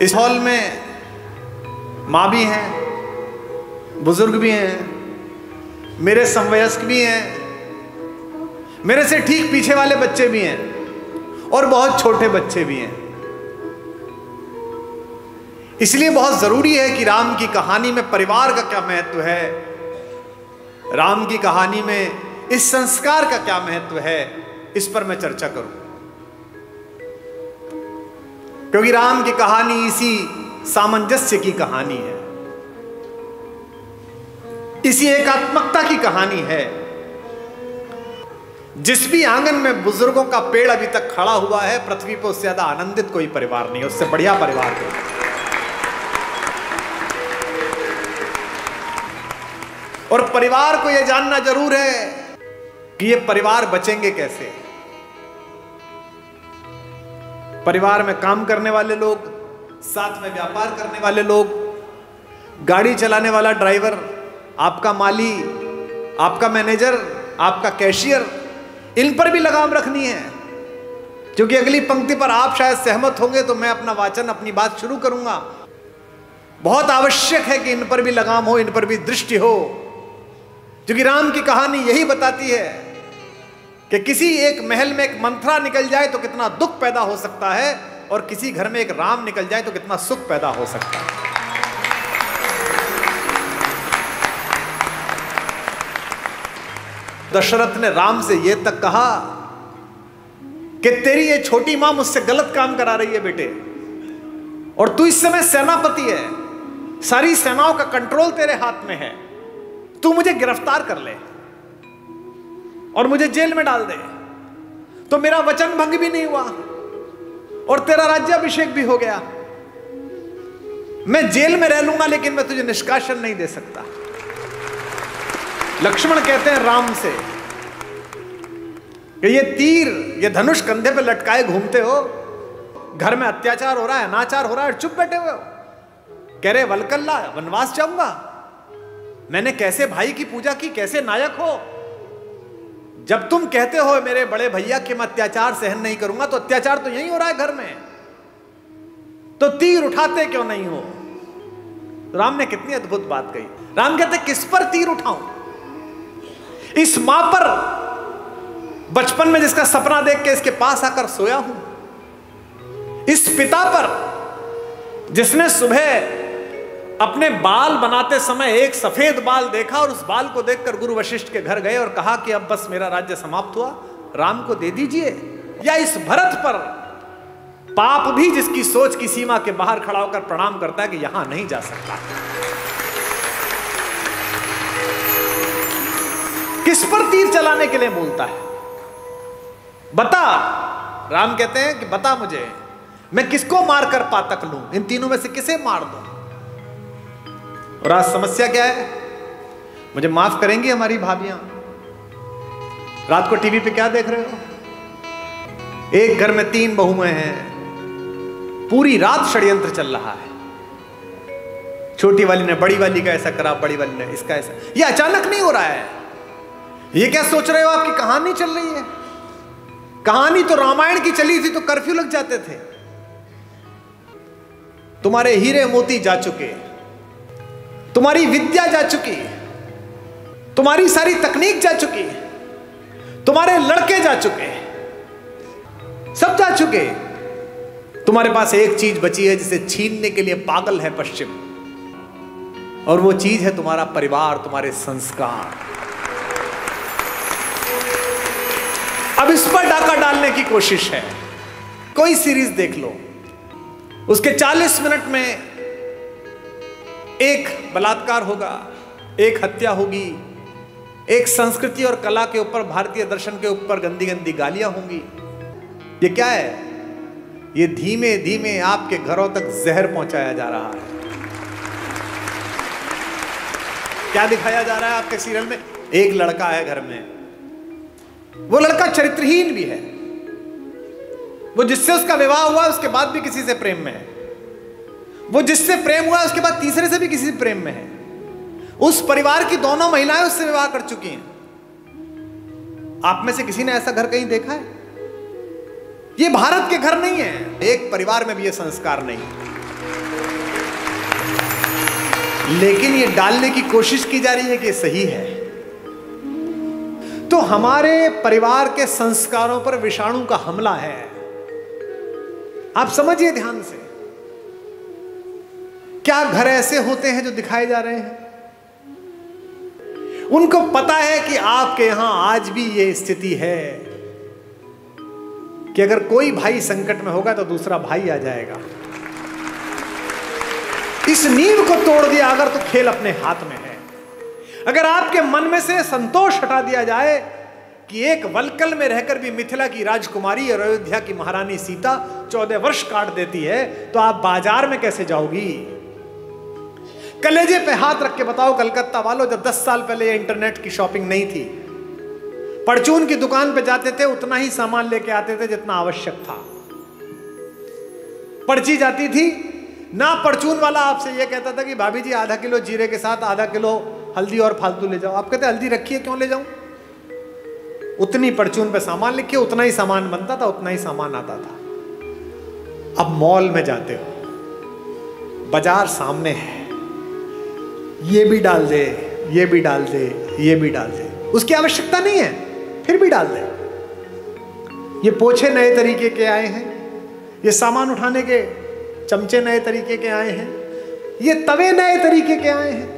इस हॉल में माँ भी हैं, बुजुर्ग भी हैं, मेरे समवयस्क भी हैं, मेरे से ठीक पीछे वाले बच्चे भी हैं और बहुत छोटे बच्चे भी हैं। इसलिए बहुत जरूरी है कि राम की कहानी में परिवार का क्या महत्व है, राम की कहानी में इस संस्कार का क्या महत्व है, इस पर मैं चर्चा करूं। क्योंकि राम की कहानी इसी सामंजस्य की कहानी है, इसी एकात्मकता की कहानी है। जिस भी आंगन में बुजुर्गों का पेड़ अभी तक खड़ा हुआ है, पृथ्वी पर उससे ज्यादा आनंदित कोई परिवार नहीं है, उससे बढ़िया परिवार कोई। और परिवार को यह जानना जरूर है कि ये परिवार बचेंगे कैसे। परिवार में काम करने वाले लोग, साथ में व्यापार करने वाले लोग, गाड़ी चलाने वाला ड्राइवर, आपका माली, आपका मैनेजर, आपका कैशियर, इन पर भी लगाम रखनी है। क्योंकि अगली पंक्ति पर आप शायद सहमत होंगे तो मैं अपना वाचन, अपनी बात शुरू करूंगा। बहुत आवश्यक है कि इन पर भी लगाम हो, इन पर भी दृष्टि हो। क्योंकि राम की कहानी यही बताती है कि किसी एक महल में एक मंथरा निकल जाए तो कितना दुख पैदा हो सकता है, और किसी घर में एक राम निकल जाए तो कितना सुख पैदा हो सकता है। दशरथ ने राम से यह तक कहा कि तेरी ये छोटी मां मुझसे गलत काम करा रही है बेटे, और तू इस समय सेनापति है, सारी सेनाओं का कंट्रोल तेरे हाथ में है, तू मुझे गिरफ्तार कर ले और मुझे जेल में डाल दे तो मेरा वचन भंग भी नहीं हुआ और तेरा राज्याभिषेक भी हो गया। मैं जेल में रह लूंगा लेकिन मैं तुझे निष्कासन नहीं दे सकता। लक्ष्मण कहते हैं राम से कि ये तीर, ये धनुष कंधे पे लटकाए घूमते हो, घर में अत्याचार हो रहा है, अनाचार हो रहा है, चुप बैठे हुए हो। कह रहे वलकल्ला, वनवास जाऊंगा, मैंने कैसे भाई की पूजा की, कैसे नायक हो। जब तुम कहते हो मेरे बड़े भैया कि मैं अत्याचार सहन नहीं करूंगा, तो अत्याचार तो यही हो रहा है घर में, तो तीर उठाते क्यों नहीं हो। राम ने कितनी अद्भुत बात कही। राम कहते किस पर तीर उठाऊं, इस मां पर बचपन में जिसका सपना देख के इसके पास आकर सोया हूं, इस पिता पर जिसने सुबह अपने बाल बनाते समय एक सफेद बाल देखा और उस बाल को देखकर गुरु वशिष्ठ के घर गए और कहा कि अब बस मेरा राज्य समाप्त हुआ, राम को दे दीजिए। या इस भरत पर, पाप भी जिसकी सोच की सीमा के बाहर खड़ा होकर प्रणाम करता है कि यहां नहीं जा सकता। किस पर तीर चलाने के लिए बोलता है, बता। राम कहते हैं कि बता मुझे, मैं किसको मारकर पातक लूं, इन तीनों में से किसे मार दूं। और आज समस्या क्या है, मुझे माफ करेंगी हमारी भाभियां, रात को टीवी पे क्या देख रहे हो, एक घर में 3 बहुएं हैं, पूरी रात षड्यंत्र चल रहा है। छोटी वाली ने बड़ी वाली का ऐसा करा, बड़ी वाली ने इसका ऐसा। ये अचानक नहीं हो रहा है। ये क्या सोच रहे हो, आपकी कहानी चल रही है। कहानी तो रामायण की चली थी तो कर्फ्यू लग जाते थे। तुम्हारे हीरे मोती जा चुके, तुम्हारी विद्या जा चुकी, तुम्हारी सारी तकनीक जा चुकी, तुम्हारे लड़के जा चुके, सब जा चुके। तुम्हारे पास एक चीज बची है जिसे छीनने के लिए पागल है पश्चिम, और वो चीज है तुम्हारा परिवार, तुम्हारे संस्कार। अब इस पर डाका डालने की कोशिश है। कोई सीरीज देख लो, उसके 40 मिनट में एक बलात्कार होगा, एक हत्या होगी, एक संस्कृति और कला के ऊपर, भारतीय दर्शन के ऊपर गंदी गंदी गालियां होंगी। ये क्या है, ये धीमे धीमे आपके घरों तक जहर पहुंचाया जा रहा है। क्या दिखाया जा रहा है आपके सीरियल में, एक लड़का है घर में, वो लड़का चरित्रहीन भी है, वो जिससे उसका विवाह हुआ उसके बाद भी किसी से प्रेम में है, वो जिससे प्रेम हुआ उसके बाद तीसरे से भी किसी से प्रेम में है। उस परिवार की दोनों महिलाएं उससे विवाह कर चुकी हैं। आप में से किसी ने ऐसा घर कहीं देखा है? ये भारत के घर नहीं है, एक परिवार में भी ये संस्कार नहीं। लेकिन ये डालने की कोशिश की जा रही है कि सही है। तो हमारे परिवार के संस्कारों पर विषाणु का हमला है। आप समझिए ध्यान से, क्या घर ऐसे होते हैं जो दिखाए जा रहे हैं? उनको पता है कि आपके यहां आज भी ये स्थिति है कि अगर कोई भाई संकट में होगा तो दूसरा भाई आ जाएगा। इस नींव को तोड़ दिया अगर तो खेल अपने हाथ में है। अगर आपके मन में से संतोष हटा दिया जाए कि एक वलकल में रहकर भी मिथिला की राजकुमारी और अयोध्या की महारानी सीता 14 वर्ष काट देती है, तो आप बाजार में कैसे जाओगी? कलेजे पे हाथ रख के बताओ कलकत्ता वालों, जब 10 साल पहले इंटरनेट की शॉपिंग नहीं थी, परचून की दुकान पे जाते थे, उतना ही सामान लेके आते थे जितना आवश्यक था। पर्ची जाती थी ना, परचून वाला आपसे यह कहता था कि भाभी जी आधा किलो जीरे के साथ आधा किलो हल्दी और फालतू ले जाओ। आप कहते हल्दी रखी है, क्यों ले जाऊं? उतनी परचून पे सामान लिखिए, उतना ही सामान बनता था, उतना ही सामान आता था। अब मॉल में जाते हो, बाजार सामने है, ये भी डाल दे, ये भी डाल दे, ये भी डाल दे, उसकी आवश्यकता नहीं है फिर भी डाल दे। ये पोछे नए तरीके के आए हैं, ये सामान उठाने के चमचे नए तरीके के आए हैं, ये तवे नए तरीके के आए हैं,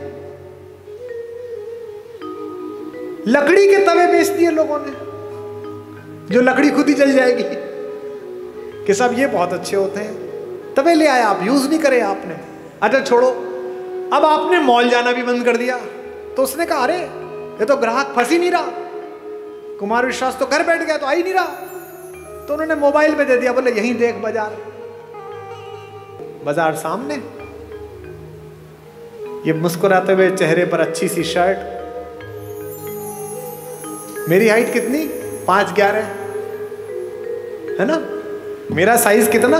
लकड़ी के तवे बेच दिए लोगों ने, जो लकड़ी खुद ही जल जाएगी, कि सब ये बहुत अच्छे होते हैं। तवे ले आए, आप यूज नहीं करे आपने। अच्छा छोड़ो, अब आपने मॉल जाना भी बंद कर दिया, तो उसने कहा अरे ये तो ग्राहक फंस ही नहीं रहा, कुमार विश्वास तो घर बैठ गया, तो आ ही नहीं रहा, तो उन्होंने मोबाइल पे दे दिया, बोले यहीं देख बाजार। बाजार सामने, ये मुस्कुराते हुए चेहरे पर अच्छी सी शर्ट, मेरी हाइट कितनी? 5'11" है ना? मेरा साइज कितना,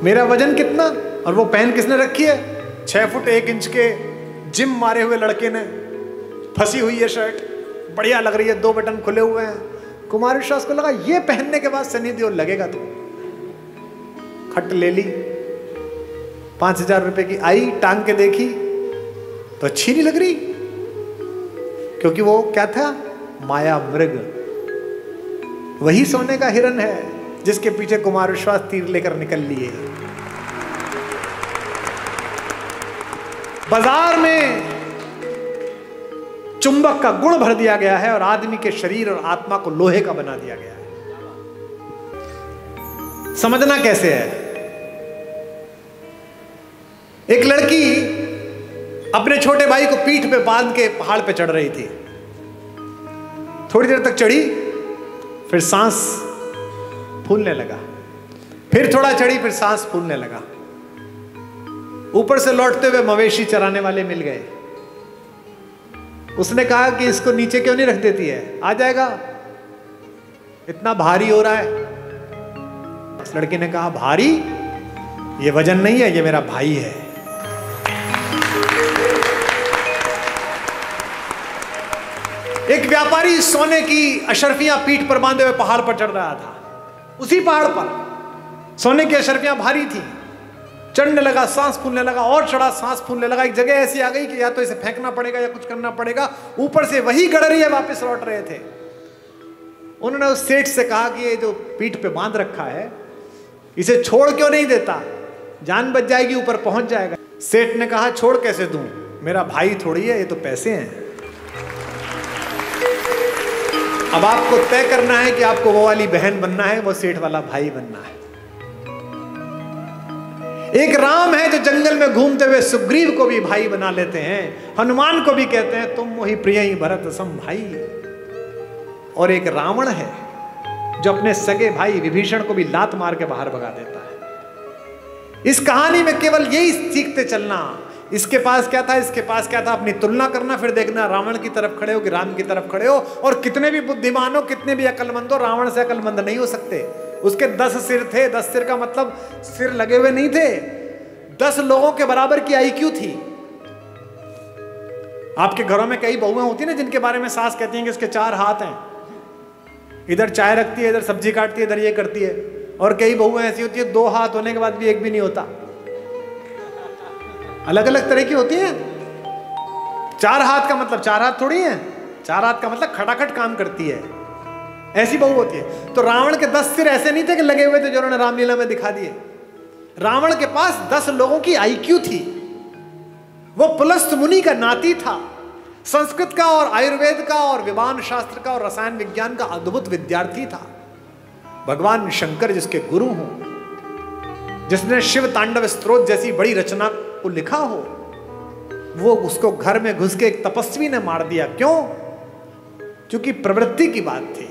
मेरा वजन कितना, और वो पहन किसने रखी है? 6 फुट 1 इंच के जिम मारे हुए लड़के ने, फंसी हुई है शर्ट, बढ़िया लग रही है, 2 बटन खुले हुए हैं। कुमार विश्वास को लगा ये पहनने के बाद सनी देओल लगेगा, तो खट ले ली, 5000 रुपए की आई, टांग के देखी तो अच्छी नहीं लग रही, क्योंकि वो क्या था? माया मृग। वही सोने का हिरन है जिसके पीछे कुमार विश्वास तीर लेकर निकल लिए। बाजार में चुंबक का गुण भर दिया गया है और आदमी के शरीर और आत्मा को लोहे का बना दिया गया है। समझना कैसे है? एक लड़की अपने छोटे भाई को पीठ पे बांध के पहाड़ पे चढ़ रही थी। थोड़ी देर तक चढ़ी, फिर सांस फूलने लगा, फिर थोड़ा चढ़ी, फिर सांस फूलने लगा। ऊपर से लौटते हुए मवेशी चराने वाले मिल गए। उसने कहा कि इसको नीचे क्यों नहीं रख देती है, आ जाएगा, इतना भारी हो रहा है। उस लड़के ने कहा भारी? ये वजन नहीं है, ये मेरा भाई है। एक व्यापारी सोने की अशर्फियां पीठ पर बांधे हुए पहाड़ पर चढ़ रहा था। उसी पहाड़ पर सोने की अशर्फियां भारी थी, चढ़ने लगा, सांस फूलने लगा, और चढ़ा, सांस फूलने लगा। एक जगह ऐसी आ गई कि या तो इसे फेंकना पड़ेगा या कुछ करना पड़ेगा। ऊपर से वही गडरिया वापस लौट रहे थे। उन्होंने उस सेठ से कहा कि ये जो पीठ पे बांध रखा है, इसे छोड़ क्यों नहीं देता, जान बच जाएगी, ऊपर पहुंच जाएगा। सेठ ने कहा छोड़ कैसे दूं, मेरा भाई थोड़ी है, ये तो पैसे हैं। अब आपको तय करना है कि आपको वो वाली बहन बनना है, वो सेठ वाला भाई बनना है। एक राम है जो जंगल में घूमते हुए सुग्रीव को भी भाई बना लेते हैं, हनुमान को भी कहते हैं तुम मोहि प्रिय ही भरत सम भाई। और एक रावण है जो अपने सगे भाई विभीषण को भी लात मार के बाहर भगा देता है। इस कहानी में केवल यही सीखते चलना, इसके पास क्या था, इसके पास क्या था, अपनी तुलना करना, फिर देखना रावण की तरफ खड़े हो कि राम की तरफ खड़े हो। और कितने भी बुद्धिमान हो, कितने भी अकलमंद हो, रावण से अकलमंद नहीं हो सकते। उसके 10 सिर थे। 10 सिर का मतलब सिर लगे हुए नहीं थे, 10 लोगों के बराबर की IQ थी। आपके घरों में कई बहुएं होती है ना, जिनके बारे में सास कहती हैं कि इसके 4 हाथ हैं, इधर चाय रखती है, इधर सब्जी काटती है, इधर ये करती है। और कई बहुएं ऐसी होती है 2 हाथ होने के बाद भी एक भी नहीं होता। अलग अलग तरह की होती हैं। 4 हाथ का मतलब 4 हाथ थोड़ी है, 4 हाथ का मतलब खटाखट काम करती है, ऐसी बहू होती है। तो रावण के 10 सिर ऐसे नहीं थे कि लगे हुए थे जो उन्होंने रामलीला में दिखा दिए। रावण के पास 10 लोगों की IQ थी। वो पुलस्त मुनि का नाती था। संस्कृत का और आयुर्वेद का और विमान शास्त्र का और रसायन विज्ञान का अद्भुत विद्यार्थी था। भगवान शंकर जिसके गुरु हों, जिसने शिव तांडव स्तोत्र जैसी बड़ी रचना को लिखा हो, वो उसको घर में घुस के एक तपस्वी ने मार दिया। क्यों? क्योंकि प्रवृत्ति की बात थी,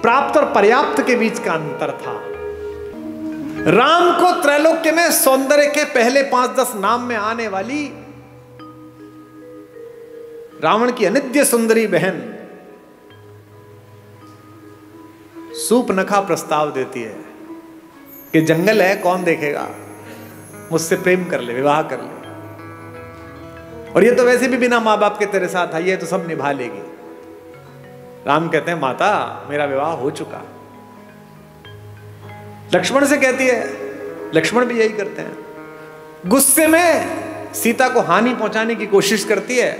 प्राप्त और पर्याप्त के बीच का अंतर था। राम को त्रैलोक्य में सौंदर्य के पहले 5-10 नाम में आने वाली रावण की अनिद्य सुंदरी बहन सूपनखा प्रस्ताव देती है कि जंगल है, कौन देखेगा, मुझसे प्रेम कर ले, विवाह कर ले, और ये तो वैसे भी बिना माँ बाप के तेरे साथ आई है, तो सब निभा लेगी। राम कहते हैं माता मेरा विवाह हो चुका। लक्ष्मण से कहती है, लक्ष्मण भी यही करते हैं। गुस्से में सीता को हानि पहुंचाने की कोशिश करती है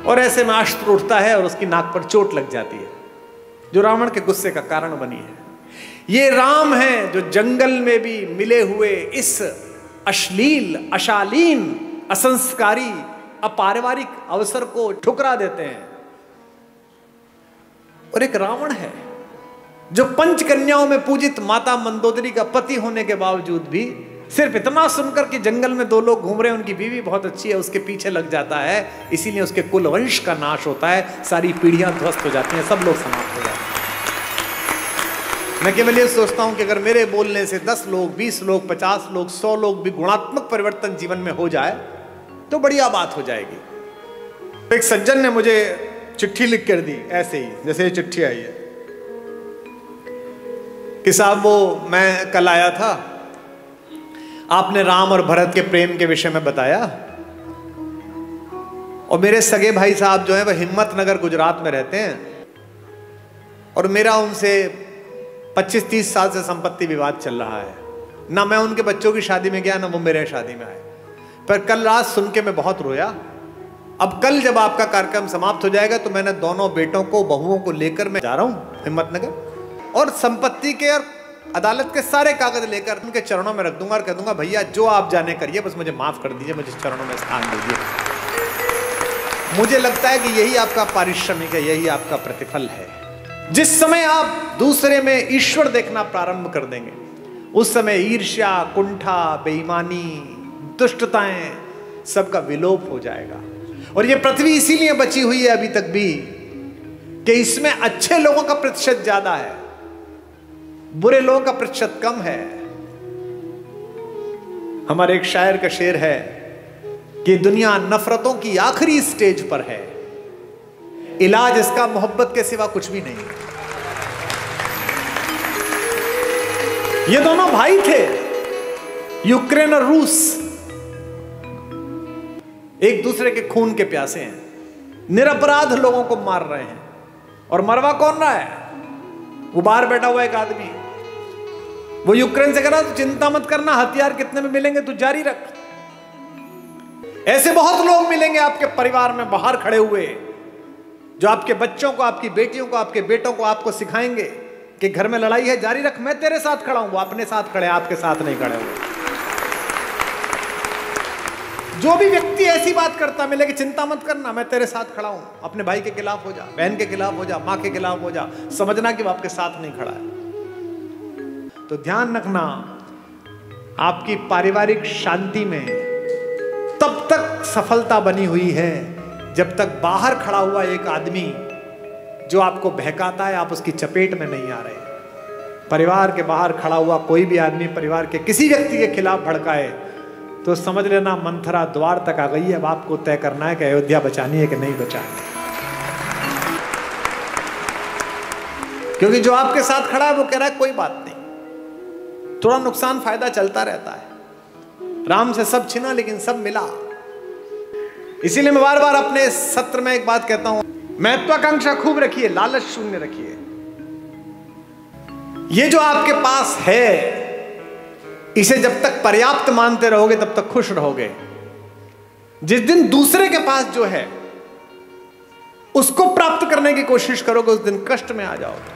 और ऐसे में अस्त्र उठता है और उसकी नाक पर चोट लग जाती है, जो रावण के गुस्से का कारण बनी है। ये राम है जो जंगल में भी मिले हुए इस अश्लील, अशालीन, असंस्कारी, अपारिवारिक अवसर को ठुकरा देते हैं। और एक रावण है जो पंचकन्याओं में पूजित माता मंदोदरी का पति होने के बावजूद भी सिर्फ इतना सुनकर कि जंगल में 2 लोग घूम रहे हैं, उनकी बीवी बहुत अच्छी है, उसके पीछे लग जाता है। इसीलिए उसके कुल वंश का नाश होता है, सारी पीढ़ियां ध्वस्त हो जाती हैं, सब लोग समाप्त हो जाते हैं। मैं केवल ये सोचता हूं कि अगर मेरे बोलने से 10 लोग, 20 लोग, 50 लोग, 100 लोग भी गुणात्मक परिवर्तन जीवन में हो जाए तो बढ़िया बात हो जाएगी। एक सज्जन ने मुझे चिट्ठी लिख कर दी, ऐसे ही जैसे ये चिट्ठी आई है कि साहब वो मैं कल आया था, आपने राम और भरत के प्रेम के विषय में बताया, और मेरे सगे भाई साहब जो हैं वह हिम्मतनगर गुजरात में रहते हैं, और मेरा उनसे 25-30 साल से संपत्ति विवाद चल रहा है। ना मैं उनके बच्चों की शादी में गया, ना वो मेरे शादी में आए, पर कल रात सुन के मैं बहुत रोया। अब कल जब आपका कार्यक्रम समाप्त हो जाएगा तो मैंने दोनों बेटों को, बहुओं को लेकर मैं जा रहा हूं हिम्मतनगर, और संपत्ति के और अदालत के सारे कागज लेकर उनके चरणों में रख दूंगा और कह दूंगा भैया जो आप जाने करिए, बस मुझे माफ कर दीजिए, मुझे चरणों में स्थान दीजिए। मुझे लगता है कि यही आपका पारिश्रमिक है, यही आपका प्रतिफल है। जिस समय आप दूसरे में ईश्वर देखना प्रारंभ कर देंगे, उस समय ईर्ष्या, कुंठा, बेईमानी, दुष्टताएं सबका विलोप हो जाएगा। और ये पृथ्वी इसीलिए बची हुई है अभी तक भी कि इसमें अच्छे लोगों का प्रतिशत ज्यादा है, बुरे लोगों का प्रतिशत कम है। हमारे एक शायर का शेर है कि दुनिया नफरतों की आखिरी स्टेज पर है, इलाज इसका मोहब्बत के सिवा कुछ भी नहीं। ये दोनों भाई थे, यूक्रेन और रूस, एक दूसरे के खून के प्यासे हैं, निरपराध लोगों को मार रहे हैं। और मरवा कौन रहा है? वो बाहर बैठा हुआ एक आदमी, वो यूक्रेन से कह रहा तो चिंता मत करना, हथियार कितने में मिलेंगे तू जारी रख। ऐसे बहुत लोग मिलेंगे आपके परिवार में बाहर खड़े हुए, जो आपके बच्चों को, आपकी बेटियों को, आपके बेटों को आपको सिखाएंगे कि घर में लड़ाई है, जारी रख, मैं तेरे साथ खड़ा हूं। वो अपने साथ खड़े, आपके साथ नहीं खड़े हुए। जो भी व्यक्ति ऐसी बात करता मिले कि चिंता मत करना, मैं तेरे साथ खड़ा हूं, अपने भाई के खिलाफ हो जा, बहन के खिलाफ हो जा, मां के खिलाफ हो जा, समझना कि वो आपके साथ नहीं खड़ा है। तो ध्यान रखना, आपकी पारिवारिक शांति में तब तक सफलता बनी हुई है जब तक बाहर खड़ा हुआ एक आदमी जो आपको बहकाता है, आप उसकी चपेट में नहीं आ रहे। परिवार के बाहर खड़ा हुआ कोई भी आदमी परिवार के किसी व्यक्ति के खिलाफ भड़काए तो समझ लेना मंथरा द्वार तक आ गई है। अब आपको तय करना है कि अयोध्या बचानी है कि नहीं बचानी। क्योंकि जो आपके साथ खड़ा है वो कह रहा है कोई बात नहीं, थोड़ा नुकसान फायदा चलता रहता है। राम से सब छिना लेकिन सब मिला। इसीलिए मैं बार बार अपने सत्र में एक बात कहता हूं, महत्वाकांक्षा खूब रखिए, लालच शून्य रखिए। ये जो आपके पास है इसे जब तक पर्याप्त मानते रहोगे तब तक खुश रहोगे। जिस दिन दूसरे के पास जो है उसको प्राप्त करने की कोशिश करोगे, उस दिन कष्ट में आ जाओगे।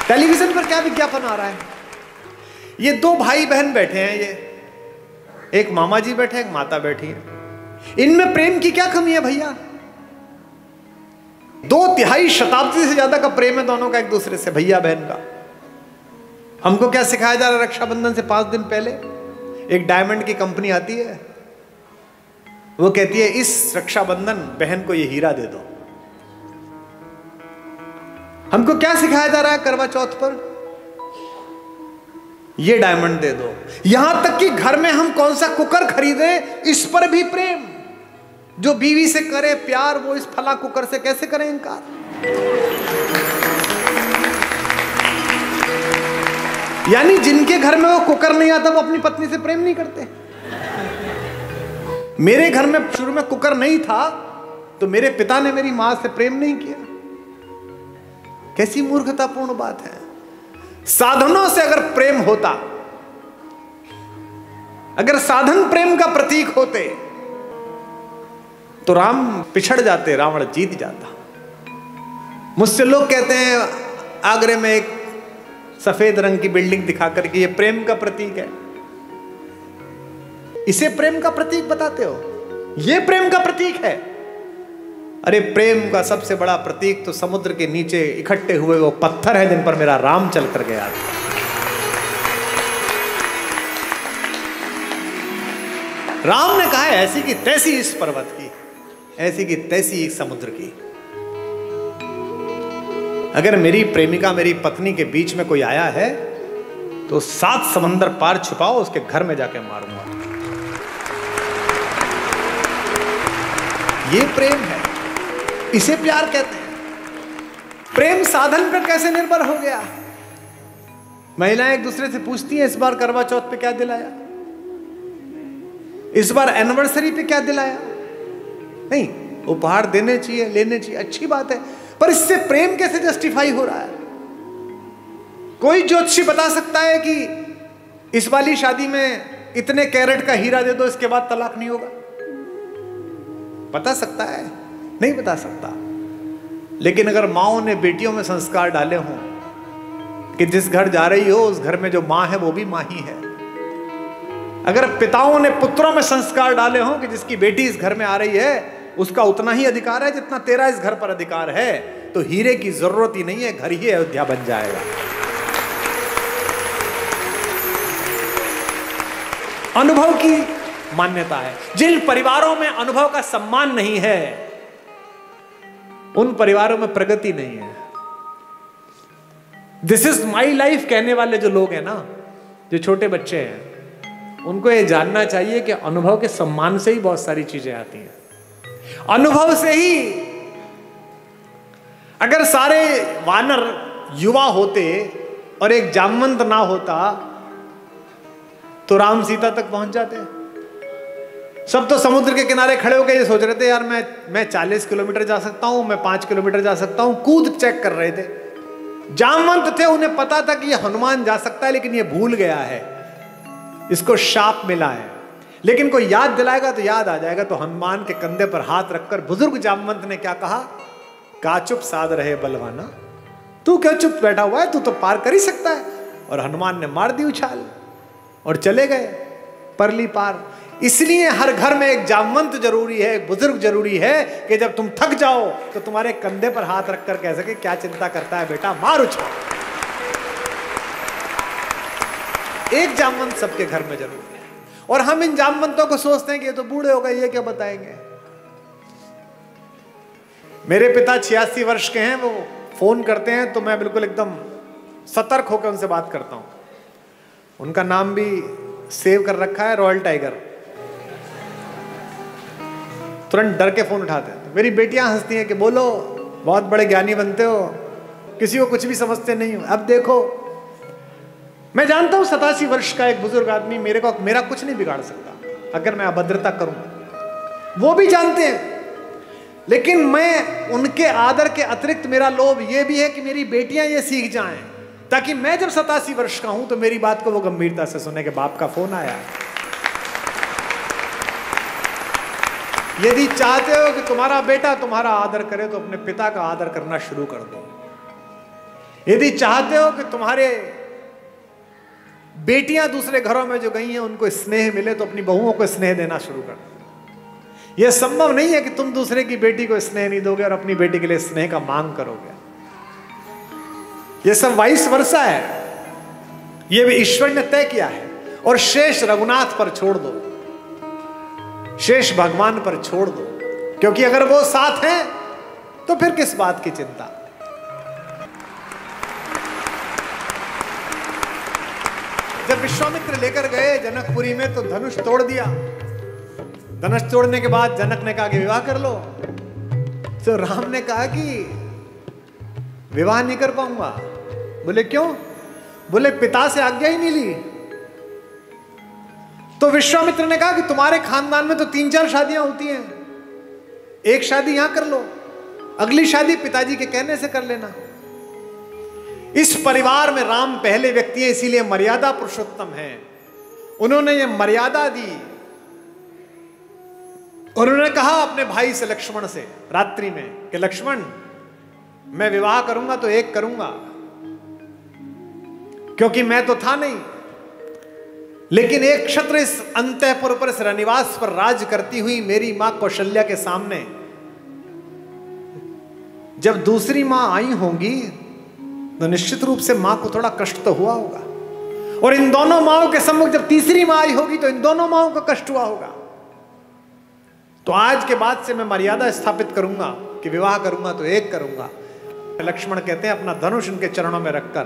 टेलीविजन पर क्या विज्ञापन आ रहा है? ये दो भाई बहन बैठे हैं, ये एक मामा जी बैठे हैं, एक माता बैठी है। इनमें प्रेम की क्या कमी है भैया? 2 शताब्दी से ज्यादा का प्रेम है दोनों का एक दूसरे से, भैया बहन का। हमको क्या सिखाया जा रहा है? रक्षाबंधन से 5 दिन पहले एक डायमंड की कंपनी आती है, वो कहती है इस रक्षाबंधन बहन को ये हीरा दे दो। हमको क्या सिखाया जा रहा है करवा चौथ पर? ये डायमंड दे दो। यहां तक कि घर में हम कौन सा कुकर खरीदे, इस पर भी प्रेम। जो बीवी से करे प्यार, वो इस फला कुकर से कैसे करें इनकार? यानी जिनके घर में वो कुकर नहीं आता, वो अपनी पत्नी से प्रेम नहीं करते। मेरे घर में शुरू में कुकर नहीं था, तो मेरे पिता ने मेरी मां से प्रेम नहीं किया। कैसी मूर्खतापूर्ण बात है। साधनों से अगर प्रेम होता, अगर साधन प्रेम का प्रतीक होते, तो राम पिछड़ जाते, रावण जीत जाता। मुझसे लोग कहते हैं आगरे में एक सफेद रंग की बिल्डिंग दिखाकर कि ये प्रेम का प्रतीक है। इसे प्रेम का प्रतीक बताते हो? ये प्रेम का प्रतीक है? अरे प्रेम का सबसे बड़ा प्रतीक तो समुद्र के नीचे इकट्ठे हुए वो पत्थर है जिन पर मेरा राम चल कर गया। राम ने कहा है ऐसी की तैसी इस पर्वत की, ऐसी की तैसी इस समुद्र की। अगर मेरी प्रेमिका मेरी पत्नी के बीच में कोई आया है तो 7 समंदर पार छुपाओ, उसके घर में जाके मारूंगा। ये प्रेम है, इसे प्यार कहते हैं। प्रेम साधन पर कैसे निर्भर हो गया? महिलाएं एक दूसरे से पूछती हैं इस बार करवा चौथ पे क्या दिलाया, इस बार एनिवर्सरी पे क्या दिलाया। नहीं, उपहार देने चाहिए, लेने चाहिए, अच्छी बात है, पर इससे प्रेम कैसे जस्टिफाई हो रहा है? कोई ज्योतिषी बता सकता है कि इस वाली शादी में इतने कैरेट का हीरा दे दो, इसके बाद तलाक नहीं होगा? बता सकता है? नहीं बता सकता। लेकिन अगर माओ ने बेटियों में संस्कार डाले हों कि जिस घर जा रही हो उस घर में जो मां है वो भी मां ही है, अगर पिताओं ने पुत्रों में संस्कार डाले हों कि जिसकी बेटी इस घर में आ रही है उसका उतना ही अधिकार है जितना तेरा इस घर पर अधिकार है, तो हीरे की जरूरत ही नहीं है, घर ही अयोध्या बन जाएगा। अनुभव की मान्यता है। जिन परिवारों में अनुभव का सम्मान नहीं है उन परिवारों में प्रगति नहीं है। दिस इज माई लाइफ कहने वाले जो लोग हैं ना, जो छोटे बच्चे हैं, उनको ये जानना चाहिए कि अनुभव के सम्मान से ही बहुत सारी चीजें आती हैं। अनुभव से ही, अगर सारे वानर युवा होते और एक जामवंत ना होता तो राम सीता तक पहुंच जाते। सब तो समुद्र के किनारे खड़े होकर ये सोच रहे थे यार मैं 40 किलोमीटर जा सकता हूं, मैं 5 किलोमीटर जा सकता हूं, कूद चेक कर रहे थे। जामवंत थे, उन्हें पता था कि ये हनुमान जा सकता है, लेकिन ये भूल गया है, इसको शाप मिला है। लेकिन कोई याद दिलाएगा तो याद आ जाएगा। तो हनुमान के कंधे पर हाथ रखकर बुजुर्ग जामवंत ने क्या कहा? का चुप साध रहे बलवाना, तू क्या चुप बैठा हुआ है, तू तो पार कर ही सकता है। और हनुमान ने मार दी उछाल और चले गए परली पार। इसलिए हर घर में एक जामवंत जरूरी है, एक बुजुर्ग जरूरी है कि जब तुम थक जाओ तो तुम्हारे कंधे पर हाथ रखकर कह सके क्या चिंता करता है बेटा, मार उछाल। एक जामवंत सबके घर में जरूरी है। और हम इन जामवंतों को सोचते हैं कि ये तो बूढ़े हो गए, ये क्या बताएंगे। मेरे पिता 86 वर्ष के हैं, वो फोन करते हैं तो मैं बिल्कुल एकदम सतर्क होकर उनसे बात करता हूं। उनका नाम भी सेव कर रखा है, रॉयल टाइगर। तुरंत डर के फोन उठाते हैं। मेरी बेटियां हंसती हैं कि बोलो, बहुत बड़े ज्ञानी बनते हो, किसी को कुछ भी समझते नहीं हो। अब देखो, मैं जानता हूं 87 वर्ष का एक बुजुर्ग आदमी मेरा कुछ नहीं बिगाड़ सकता अगर मैं अभद्रता करूं, वो भी जानते हैं। लेकिन मैं उनके आदर के अतिरिक्त मेरा लोभ ये भी है कि मेरी बेटियां ये सीख जाएं, ताकि मैं जब 87 वर्ष का हूं तो मेरी बात को वो गंभीरता से सुने कि बाप का फोन आया। यदि चाहते हो कि तुम्हारा बेटा तुम्हारा आदर करे तो अपने पिता का आदर करना शुरू कर दो। यदि चाहते हो कि तुम्हारे बेटियां दूसरे घरों में जो गई हैं उनको स्नेह मिले तो अपनी बहुओं को स्नेह देना शुरू कर दो। यह संभव नहीं है कि तुम दूसरे की बेटी को स्नेह नहीं दोगे और अपनी बेटी के लिए स्नेह का मांग करोगे। यह सब वाइस वर्सा है, यह भी ईश्वर ने तय किया है। और शेष रघुनाथ पर छोड़ दो, शेष भगवान पर छोड़ दो, क्योंकि अगर वो साथ हैं तो फिर किस बात की चिंता। जब विश्वामित्र लेकर गए जनकपुरी में तो धनुष तोड़ दिया। धनुष तोड़ने के बाद जनक ने कहा कि विवाह कर लो। तो राम ने कहा कि विवाह नहीं कर पाऊंगा। बोले क्यों? बोले पिता से आज्ञा ही नहीं ली। तो विश्वामित्र ने कहा कि तुम्हारे खानदान में तो 3-4 शादियां होती हैं, एक शादी यहां कर लो, अगली शादी पिताजी के कहने से कर लेना। इस परिवार में राम पहले व्यक्ति है, इसीलिए मर्यादा पुरुषोत्तम है। उन्होंने ये मर्यादा दी। उन्होंने कहा अपने भाई से लक्ष्मण से रात्रि में कि लक्ष्मण, मैं विवाह करूंगा तो एक करूंगा, क्योंकि मैं तो था नहीं, लेकिन एक क्षत्र इस अंतःपुर पर, इस रनिवास पर राज करती हुई मेरी मां कौशल्या के सामने जब दूसरी मां आई होंगी तो निश्चित रूप से मां को थोड़ा कष्ट तो हुआ होगा, और इन दोनों माओं के सम्मुख जब तीसरी मां आई होगी तो इन दोनों माओं को कष्ट हुआ होगा। तो आज के बाद से मैं मर्यादा स्थापित करूंगा कि विवाह करूंगा तो एक करूंगा। लक्ष्मण कहते हैं अपना धनुष उनके चरणों में रखकर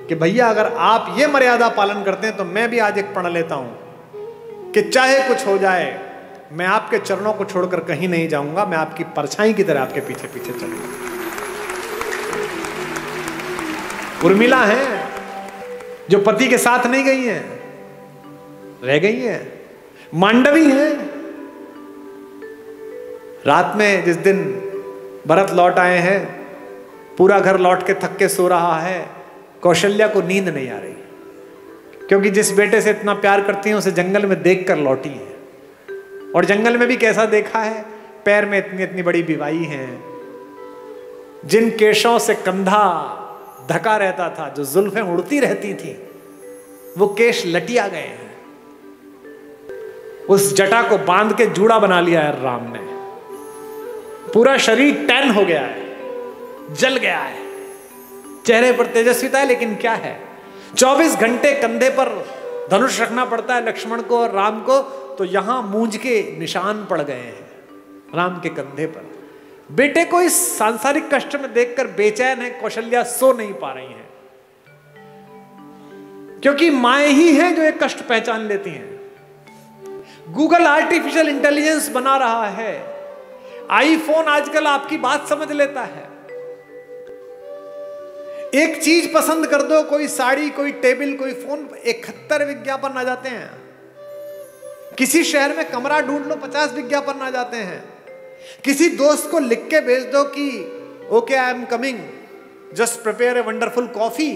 कि भैया अगर आप ये मर्यादा पालन करते हैं तो मैं भी आज एक प्रण लेता हूं कि चाहे कुछ हो जाए मैं आपके चरणों को छोड़कर कहीं नहीं जाऊंगा, मैं आपकी परछाई की तरह आपके पीछे पीछे चलूंगा। उर्मिला है जो पति के साथ नहीं गई है, रह गई है। मांडवी है, रात में जिस दिन भरत लौट आए हैं, पूरा घर लौट के थक के सो रहा है, कौशल्या को नींद नहीं आ रही, क्योंकि जिस बेटे से इतना प्यार करती हैं उसे जंगल में देखकर लौटी है। और जंगल में भी कैसा देखा है, पैर में इतनी इतनी बड़ी बिवाई है, जिन केशों से कंधा ढका रहता था, जो जुल्फें उड़ती रहती थी, वो केश लटिया गए हैं। उस जटा को बांध के जूड़ा बना लिया है राम ने। पूरा शरीर टैन हो गया है, जल गया है, चेहरे पर तेजस्विता है, लेकिन क्या है, 24 घंटे कंधे पर धनुष रखना पड़ता है लक्ष्मण को और राम को, तो यहां मूंज के निशान पड़ गए हैं राम के कंधे पर। बेटे को इस सांसारिक कष्ट में देखकर बेचैन है कौशल्या, सो नहीं पा रही हैं, क्योंकि माएं ही हैं जो एक कष्ट पहचान लेती हैं। गूगल आर्टिफिशियल इंटेलिजेंस बना रहा है, आईफोन आजकल आपकी बात समझ लेता है। एक चीज पसंद कर दो, कोई साड़ी, कोई टेबल, कोई फोन, 71 विज्ञापन आ जाते हैं। किसी शहर में कमरा ढूंढ लो, 50 विज्ञापन आ जाते हैं। किसी दोस्त को लिख के भेज दो कि okay I am coming, just prepare a wonderful coffee,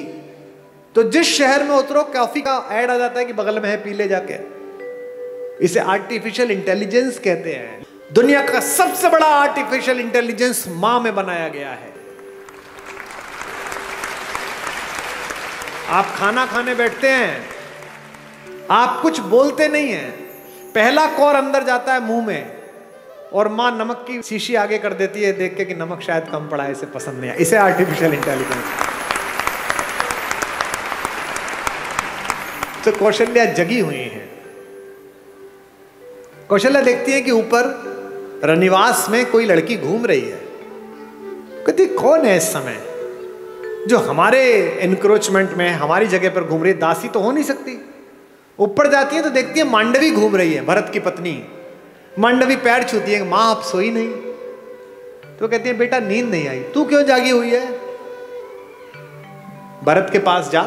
तो जिस शहर में उतरो कॉफी का ऐड आ जाता है कि बगल में है, पी ले जाके। इसे आर्टिफिशियल इंटेलिजेंस कहते हैं। दुनिया का सबसे बड़ा आर्टिफिशियल इंटेलिजेंस मां में बनाया गया है। आप खाना खाने बैठते हैं, आप कुछ बोलते नहीं हैं, पहला कौर अंदर जाता है मुंह में, और मां नमक की शीशी आगे कर देती है देख के कि नमक शायद कम पड़ा है, इसे पसंद नहीं है। इसे आर्टिफिशियल इंटेलिजेंस। तो कौशल्या जगी हुई है। कौशल्या देखती है कि ऊपर रनिवास में कोई लड़की घूम रही है। कहती कौन है इस समय जो हमारे एनक्रोचमेंट में हमारी जगह पर घूम रही है, दासी तो हो नहीं सकती। ऊपर जाती है तो देखती है मांडवी घूम रही है, भरत की पत्नी। मांडवी पैर छूती है, मां आप सोई नहीं? तो कहती है बेटा नींद नहीं आई। तू क्यों जागी हुई है? भरत के पास जा।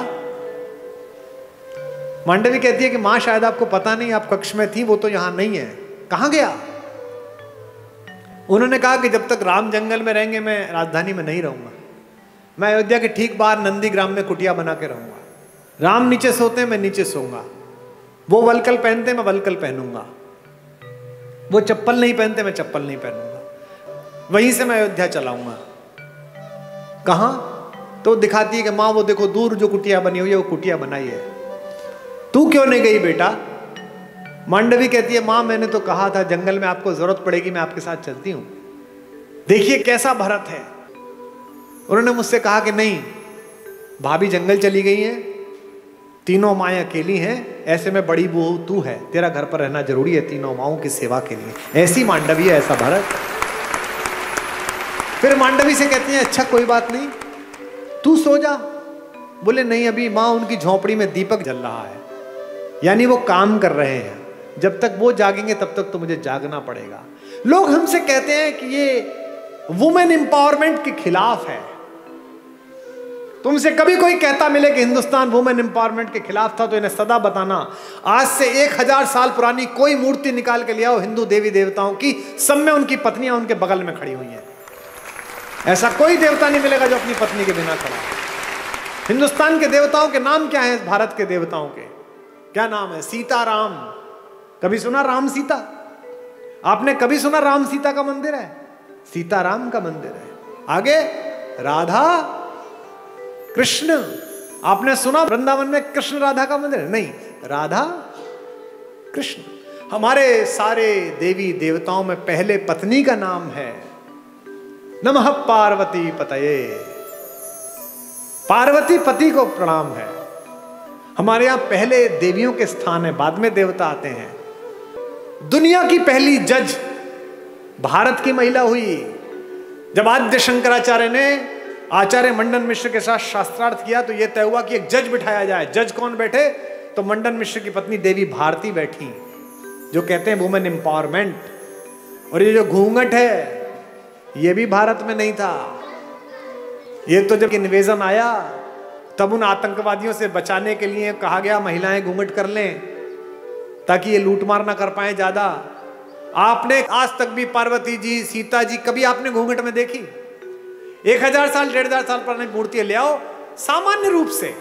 मांडवी कहती है कि मां शायद आपको पता नहीं, आप कक्ष में थी, वो तो यहां नहीं है। कहां गया? उन्होंने कहा कि जब तक राम जंगल में रहेंगे मैं राजधानी में नहीं रहूंगा, मैं अयोध्या के ठीक बाहर नंदीग्राम में कुटिया बना के रहूंगा। राम नीचे सोते हैं, मैं नीचे सोऊंगा। वो वलकल पहनते हैं, मैं वलकल पहनूंगा। वो चप्पल नहीं पहनते, मैं चप्पल नहीं पहनूंगा, वहीं से मैं अयोध्या चलाऊंगा। कहां? तो दिखाती है कि माँ वो देखो दूर जो कुटिया बनी हुई है वो कुटिया बनाई है, तू क्यों नहीं गई बेटा? मांडवी कहती है माँ मैंने तो कहा था जंगल में आपको जरूरत पड़ेगी मैं आपके साथ चलती हूं। देखिए कैसा भरत है। उन्होंने मुझसे कहा कि नहीं, भाभी जंगल चली गई है, तीनों माएँ अकेली हैं, ऐसे में बड़ी बहू तू है, तेरा घर पर रहना जरूरी है तीनों माओं की सेवा के लिए। ऐसी मांडवी है, ऐसा भरत। फिर मांडवी से कहती है अच्छा कोई बात नहीं, तू सो जा। बोले नहीं, अभी माँ उनकी झोपड़ी में दीपक जल रहा है, यानी वो काम कर रहे हैं, जब तक वो जागेंगे तब तक तो मुझे जागना पड़ेगा। लोग हमसे कहते हैं कि ये वुमेन एम्पावरमेंट के खिलाफ है। तुमसे कभी कोई कहता मिले कि हिंदुस्तान वुमेन एम्पावरमेंट के खिलाफ था तो इन्हें सदा बताना। आज से 1000 साल पुरानी कोई मूर्ति निकाल के ले आओ हिंदू देवी देवताओं की, सब में उनकी पत्नियां उनके बगल में खड़ी हुई हैं। ऐसा कोई देवता नहीं मिलेगा जो अपनी पत्नी के बिना खड़ा। हिंदुस्तान के देवताओं के नाम क्या है? भारत के देवताओं के क्या नाम है? सीता राम। कभी सुना राम सीता? आपने कभी सुना राम सीता का मंदिर है? सीता राम का मंदिर है। आगे राधा कृष्ण। आपने सुना वृंदावन में कृष्ण राधा का मंदिर है? नहीं, राधा कृष्ण। हमारे सारे देवी देवताओं में पहले पत्नी का नाम है नमः पार्वती पतये। पार्वती पति को प्रणाम है। हमारे यहां पहले देवियों के स्थान है, बाद में देवता आते हैं। दुनिया की पहली जज भारत की महिला हुई। जब आद्य शंकराचार्य ने आचार्य मंडन मिश्र के साथ शास्त्रार्थ किया तो यह तय हुआ कि एक जज बिठाया जाए। जज कौन बैठे? तो मंडन मिश्र की पत्नी देवी भारती बैठी, जो कहते हैं वुमेन एम्पावरमेंट। और ये जो घूंघट है ये भी भारत में नहीं था। ये तो जब इन्वेजन आया तब उन आतंकवादियों से बचाने के लिए कहा गया महिलाएं घूंघट कर लें ताकि ये लूटमार ना कर पाए ज्यादा। आपने आज तक भी पार्वती जी, सीता जी कभी आपने घूंघट में देखी? 1000 साल 1500 साल पुरानी मूर्तियां ले आओ, सामान्य रूप से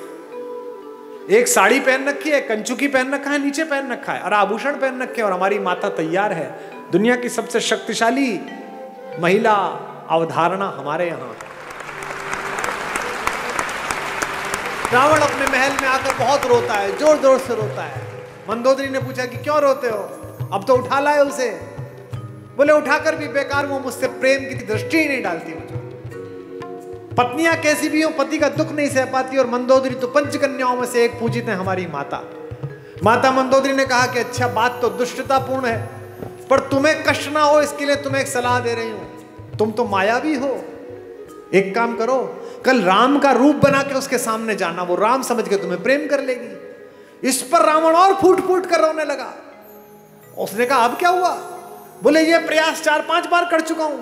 एक साड़ी पहन रखी है, कंचुकी पहन रखा है, नीचे पहन रखा है और आभूषण पहन रखे और हमारी माता तैयार है। दुनिया की सबसे शक्तिशाली महिला अवधारणा हमारे यहां। रावण अपने महल में आकर बहुत रोता है, जोर जोर से रोता है। मंदोदरी ने पूछा कि क्यों रोते हो? अब तो उठा लाए उसे। बोले उठाकर भी बेकार, वो मुझसे प्रेम की दृष्टि ही नहीं डालती मुझे। पत्नियां कैसी भी हो पति का दुख नहीं सह पाती। और मंदोदरी तो पंचकन्याओं में से एक पूजित है हमारी माता। माता मंदोदरी ने कहा कि अच्छा बात तो दुष्टतापूर्ण है, पर तुम्हें कष्ट ना हो इसके लिए तुम्हें एक सलाह दे रही हूं। तुम तो मायावी हो, एक काम करो, कल राम का रूप बना के उसके सामने जाना, वो राम समझ के तुम्हें प्रेम कर लेगी। इस पर रावण और फूट फूट कर रोने लगा। उसने कहा अब क्या हुआ? बोले ये प्रयास 4-5 बार कर चुका हूं,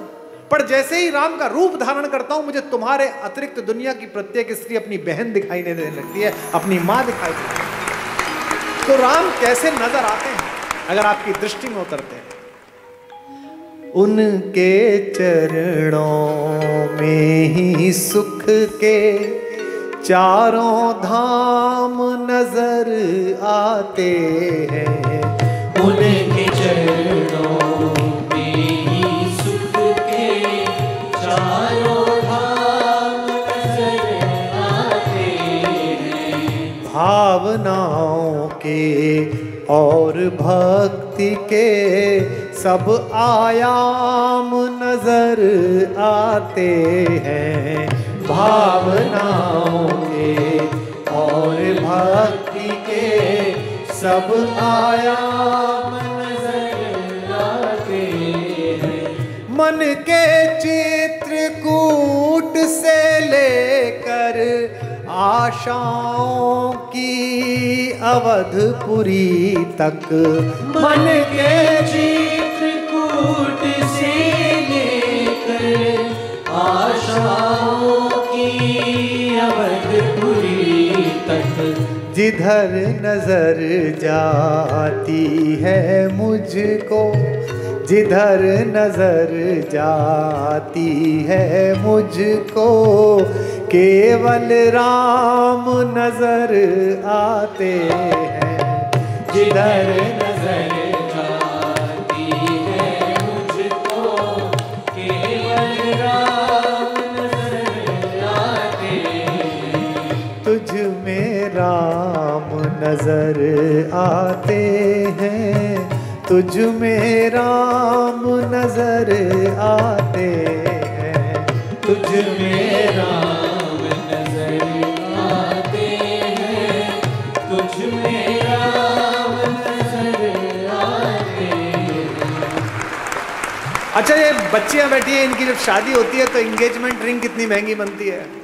पर जैसे ही राम का रूप धारण करता हूं मुझे तुम्हारे अतिरिक्त दुनिया की प्रत्येक स्त्री अपनी बहन दिखाई देने लगती है, अपनी मां दिखाई देती है। तो राम कैसे नजर आते हैं अगर आपकी दृष्टि में उतरते हैं? उनके चरणों में ही सुख के चारों धाम नजर आते हैं। उनके चरणों में ही सुख के चारों धाम नजर आते हैं। भावनाओं के और भक्ति के सब आयाम नजर आते हैं। भावनाओं के और भक्ति के सब आयाम नजर आते हैं। मन के चित्रकूट से लेकर आशाओं की अवधपुरी तक, मन के चित्रकूट से लेकर आशाओं की अवधपुरी तक, जिधर नजर जाती है मुझको, जिधर नजर जाती है मुझको, केवल राम नजर आते हैं। जिधर नजर जाती है राम नजर आते हैं, तुझ में राम नजर आते हैं, तुझ में राम नजर आते हैं, तुझ में राम नजर आते हैं। अच्छा, ये बच्चियां बैठी हैं, इनकी जब शादी होती है तो एंगेजमेंट रिंग कितनी महंगी बनती है।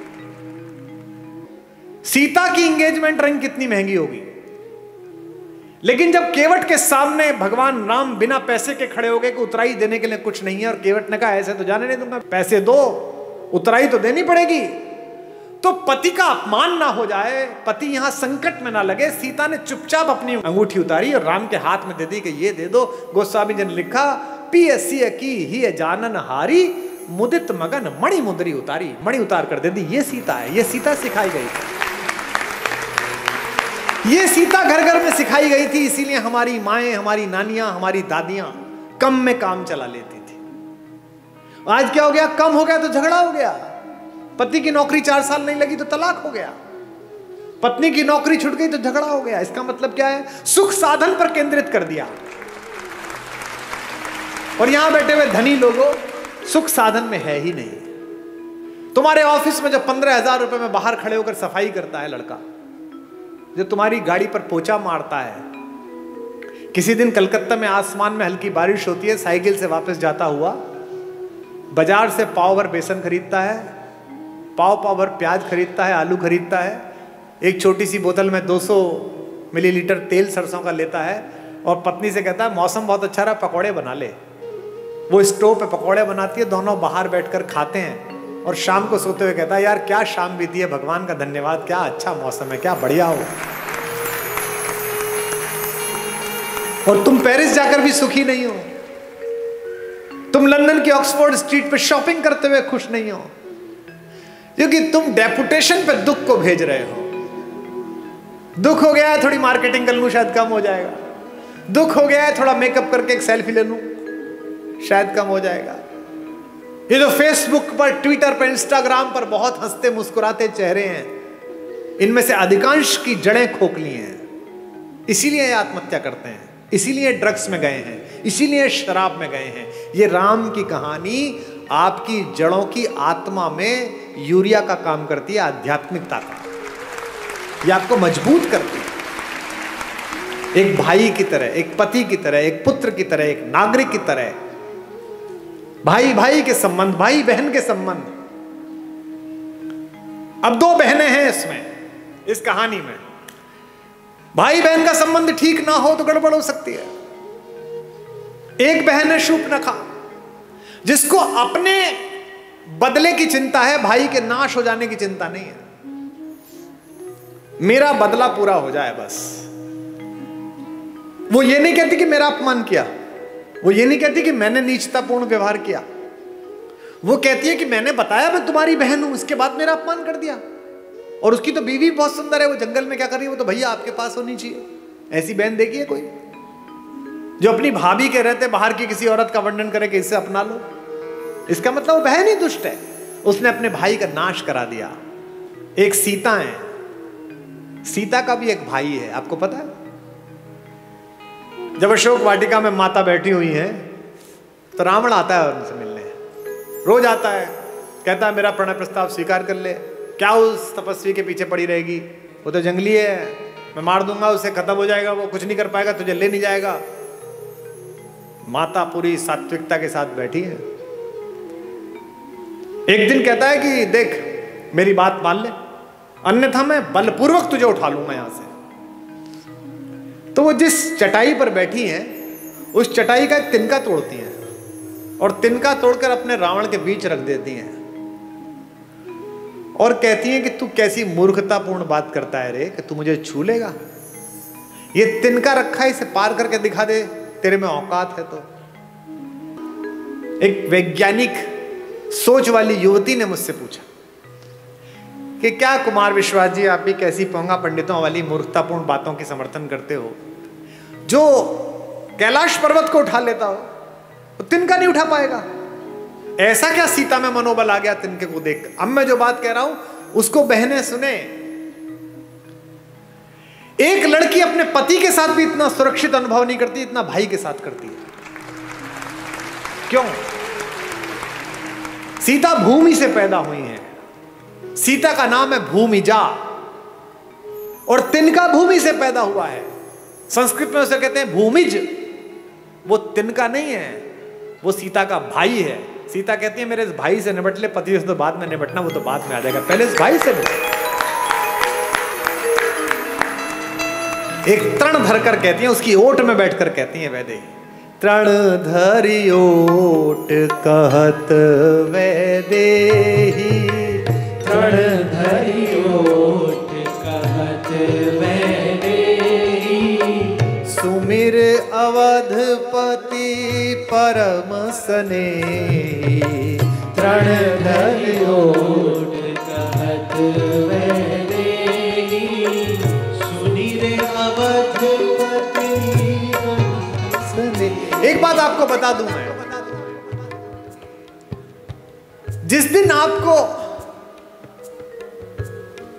सीता की एंगेजमेंट रिंग कितनी महंगी होगी, लेकिन जब केवट के सामने भगवान राम बिना पैसे के खड़े हो गए कि उतराई देने के लिए कुछ नहीं है, और केवट ने कहा ऐसे तो जाने नहीं दूंगा, पैसे दो, उतराई तो देनी पड़ेगी, तो पति का अपमान ना हो जाए, पति यहां संकट में ना लगे, सीता ने चुपचाप अपनी अंगूठी उतारी और राम के हाथ में दे दी कि ये दे दो। गोस्वामी जी ने लिखा, पियसिय की ही जानन हारी, मुदित मगन मणि मुद्री उतारी, मणि उतार कर दे दी। ये सीता है, ये सीता सिखाई गई थी, ये सीता घर घर में सिखाई गई थी, इसीलिए हमारी माएं, हमारी नानियां, हमारी दादियां कम में काम चला लेती थी। आज क्या हो गया, कम हो गया तो झगड़ा हो गया, पति की नौकरी 4 साल नहीं लगी तो तलाक हो गया, पत्नी की नौकरी छूट गई तो झगड़ा हो गया। इसका मतलब क्या है, सुख साधन पर केंद्रित कर दिया। और यहां बैठे हुए धनी लोगों, सुख साधन में है ही नहीं। तुम्हारे ऑफिस में जो 15,000 रुपए में बाहर खड़े होकर सफाई करता है लड़का, जो तुम्हारी गाड़ी पर पोछा मारता है, किसी दिन कलकत्ता में आसमान में हल्की बारिश होती है, साइकिल से वापस जाता हुआ बाजार से पाव भर बेसन खरीदता है, पाव भर प्याज खरीदता है, आलू खरीदता है, एक छोटी सी बोतल में 200 मिलीलीटर तेल सरसों का लेता है, और पत्नी से कहता है मौसम बहुत अच्छा रहा, पकौड़े बना ले। वो स्टोव पे पकौड़े बनाती है, दोनों बाहर बैठकर खाते हैं, और शाम को सोते हुए कहता है यार क्या शाम बीती है, भगवान का धन्यवाद, क्या अच्छा मौसम है, क्या बढ़िया हो। और तुम पेरिस जाकर भी सुखी नहीं हो, तुम लंदन की ऑक्सफोर्ड स्ट्रीट पे शॉपिंग करते हुए खुश नहीं हो, क्योंकि तुम डेपुटेशन पे दुख को भेज रहे हो। दुख हो गया है थोड़ी मार्केटिंग कर लूं शायद कम हो जाएगा, दुख हो गया है थोड़ा मेकअप करके एक सेल्फी ले लूं शायद कम हो जाएगा। ये जो फेसबुक पर, ट्विटर पर, इंस्टाग्राम पर बहुत हंसते मुस्कुराते चेहरे हैं, इनमें से अधिकांश की जड़ें खोखली हैं, इसीलिए ये आत्महत्या करते हैं, इसीलिए ड्रग्स में गए हैं, इसीलिए शराब में गए हैं। ये राम की कहानी आपकी जड़ों की आत्मा में यूरिया का काम करती है, आध्यात्मिकता का, ये आपको मजबूत करती है, एक भाई की तरह, एक पति की तरह, एक पुत्र की तरह, एक नागरिक की तरह, भाई भाई के संबंध, भाई बहन के संबंध। अब 2 बहनें हैं इसमें, इस कहानी में। भाई बहन का संबंध ठीक ना हो तो गड़बड़ हो सकती है। एक बहन है शूर्पणखा, जिसको अपने बदले की चिंता है, भाई के नाश हो जाने की चिंता नहीं है, मेरा बदला पूरा हो जाए बस। वो ये नहीं कहती कि मेरा अपमान किया, वो ये नहीं कहती कि मैंने नीचतापूर्ण व्यवहार किया, वो कहती है कि मैंने बताया मैं तुम्हारी बहन हूं, इसके बाद मेरा अपमान कर दिया। और उसकी तो बीवी बहुत सुंदर है, वो जंगल में क्या कर रही है, वो तो भैया आपके पास होनी चाहिए। ऐसी बहन देखी है कोई जो अपनी भाभी के रहते बाहर की किसी औरत का वर्णन करे कि इससे अपना लो? इसका मतलब वो बहन ही दुष्ट है, उसने अपने भाई का नाश करा दिया। एक सीता है, सीता का भी एक भाई है, आपको पता है? जब अशोक वाटिका में माता बैठी हुई है तो रावण आता है उनसे मिलने, रोज आता है, कहता है मेरा प्रणय प्रस्ताव स्वीकार कर ले। क्या उस तपस्वी के पीछे पड़ी रहेगी, वो तो जंगली है, मैं मार दूंगा उसे, खत्म हो जाएगा, वो कुछ नहीं कर पाएगा, तुझे ले नहीं जाएगा। माता पूरी सात्विकता के साथ बैठी है। एक दिन कहता है कि देख मेरी बात मान ले, अन्यथा मैं बलपूर्वक तुझे उठा लूंगा यहां से। तो वो जिस चटाई पर बैठी हैं, उस चटाई का एक तिनका तोड़ती हैं और तिनका तोड़कर अपने रावण के बीच रख देती हैं और कहती हैं कि तू कैसी मूर्खतापूर्ण बात करता है रे, कि तू मुझे छू लेगा? ये तिनका रखा है, इसे पार करके दिखा दे, तेरे में औकात है तो। एक वैज्ञानिक सोच वाली युवती ने मुझसे पूछा कि क्या कुमार विश्वास जी, आप भी कैसी पोंगा पंडितों वाली मूर्खतापूर्ण बातों की समर्थन करते हो? जो कैलाश पर्वत को उठा लेता हो तो तिनका नहीं उठा पाएगा। ऐसा क्या सीता में मनोबल आ गया तिनके को देख? अब मैं जो बात कह रहा हूं उसको बहनें सुने। एक लड़की अपने पति के साथ भी इतना सुरक्षित अनुभव नहीं करती इतना भाई के साथ करती है। क्यों? सीता भूमि से पैदा हुई है। सीता का नाम है भूमिजा, और तिनका भूमि से पैदा हुआ है। संस्कृत में उसे कहते हैं भूमिज। वो तिनका नहीं है, वो सीता का भाई है। सीता कहती है मेरे इस भाई से निपट ले, पति से तो बाद में निपटना, वो तो बाद में आ जाएगा, पहले इस भाई से निपट। एक तृण धरकर कहती है, उसकी ओट में बैठकर कहती है वैदेही, तृण धरि ओट कहत वैदेही, तृण धरि ओट कहत वैदेही, सुमिर अवधपति परम स्नेही, तृण धरि ओट कहत वैदेही, सुनिर अवधपति परम स्नेही। एक बात आपको बता दूं मैं, जिस दिन आपको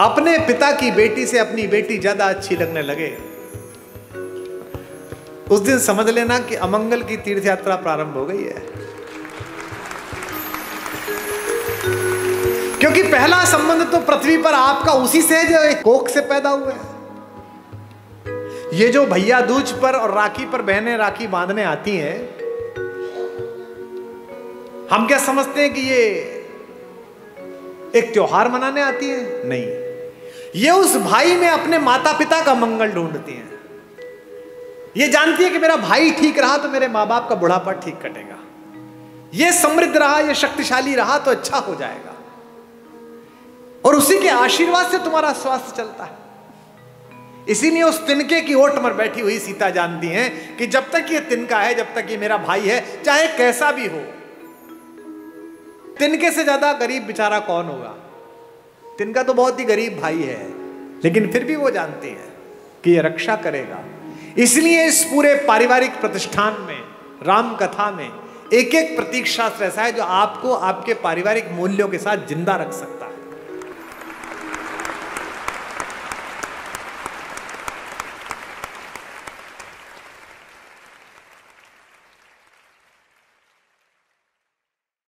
अपने पिता की बेटी से अपनी बेटी ज्यादा अच्छी लगने लगे, उस दिन समझ लेना कि अमंगल की तीर्थ यात्रा प्रारंभ हो गई है। क्योंकि पहला संबंध तो पृथ्वी पर आपका उसी से है जो एक कोख से पैदा हुआ है। ये जो भैया दूज पर और राखी पर बहनें राखी बांधने आती हैं, हम क्या समझते हैं कि ये एक त्योहार मनाने आती है? नहीं, ये उस भाई में अपने माता पिता का मंगल ढूंढती हैं। ये जानती है कि मेरा भाई ठीक रहा तो मेरे माँ बाप का बुढ़ापा ठीक कटेगा, ये समृद्ध रहा, ये शक्तिशाली रहा तो अच्छा हो जाएगा, और उसी के आशीर्वाद से तुम्हारा स्वास्थ्य चलता है। इसीलिए उस तिनके की ओट पर बैठी हुई सीता जानती है कि जब तक ये तिनका है, जब तक ये मेरा भाई है, चाहे कैसा भी हो, तिनके से ज्यादा गरीब बेचारा कौन होगा? तिनका तो बहुत ही गरीब भाई है, लेकिन फिर भी वो जानती है कि ये रक्षा करेगा। इसलिए इस पूरे पारिवारिक प्रतिष्ठान में, राम कथा में, एक एक प्रतीक शास्त्र ऐसा है जो आपको आपके पारिवारिक मूल्यों के साथ जिंदा रख सकता है।